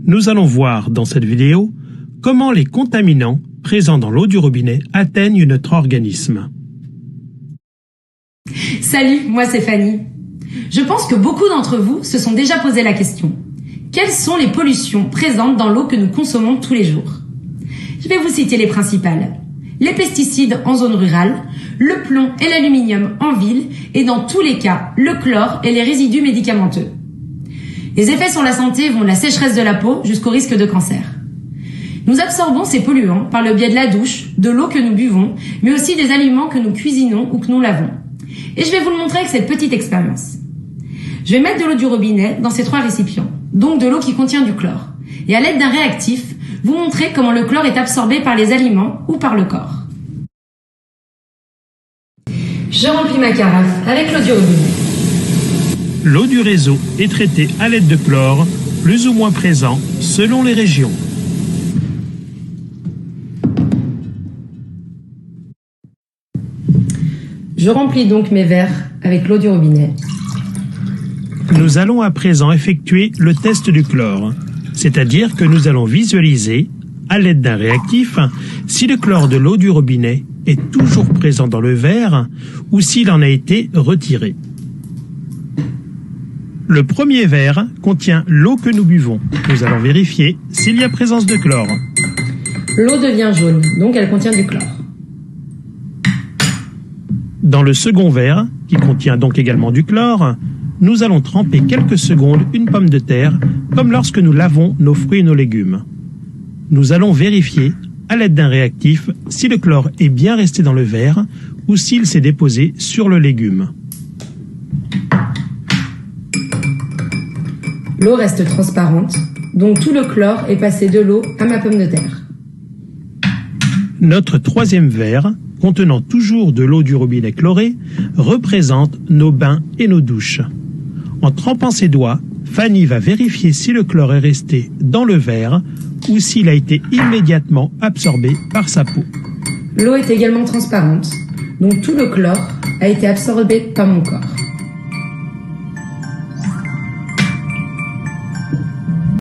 Nous allons voir dans cette vidéo comment les contaminants présents dans l'eau du robinet atteignent notre organisme. Salut, moi c'est Fanny. Je pense que beaucoup d'entre vous se sont déjà posé la question. Quelles sont les pollutions présentes dans l'eau que nous consommons tous les jours? Je vais vous citer les principales. Les pesticides en zone rurale, le plomb et l'aluminium en ville et dans tous les cas, le chlore et les résidus médicamenteux. Les effets sur la santé vont de la sécheresse de la peau jusqu'au risque de cancer. Nous absorbons ces polluants par le biais de la douche, de l'eau que nous buvons, mais aussi des aliments que nous cuisinons ou que nous lavons. Et je vais vous le montrer avec cette petite expérience. Je vais mettre de l'eau du robinet dans ces 3 récipients, donc de l'eau qui contient du chlore. Et à l'aide d'un réactif, vous montrer comment le chlore est absorbé par les aliments ou par le corps. Je remplis ma carafe avec l'eau du robinet. L'eau du réseau est traitée à l'aide de chlore, plus ou moins présent selon les régions. Je remplis donc mes verres avec l'eau du robinet. Nous allons à présent effectuer le test du chlore, c'est-à-dire que nous allons visualiser, à l'aide d'un réactif, si le chlore de l'eau du robinet est toujours présent dans le verre ou s'il en a été retiré. Le premier verre contient l'eau que nous buvons. Nous allons vérifier s'il y a présence de chlore. L'eau devient jaune, donc elle contient du chlore. Dans le second verre, qui contient donc également du chlore, nous allons tremper quelques secondes une pomme de terre, comme lorsque nous lavons nos fruits et nos légumes. Nous allons vérifier, à l'aide d'un réactif, si le chlore est bien resté dans le verre ou s'il s'est déposé sur le légume. L'eau reste transparente, donc tout le chlore est passé de l'eau à ma pomme de terre. Notre troisième verre, contenant toujours de l'eau du robinet chlorée, représente nos bains et nos douches. En trempant ses doigts, Fanny va vérifier si le chlore est resté dans le verre ou s'il a été immédiatement absorbé par sa peau. L'eau est également transparente, donc tout le chlore a été absorbé par mon corps.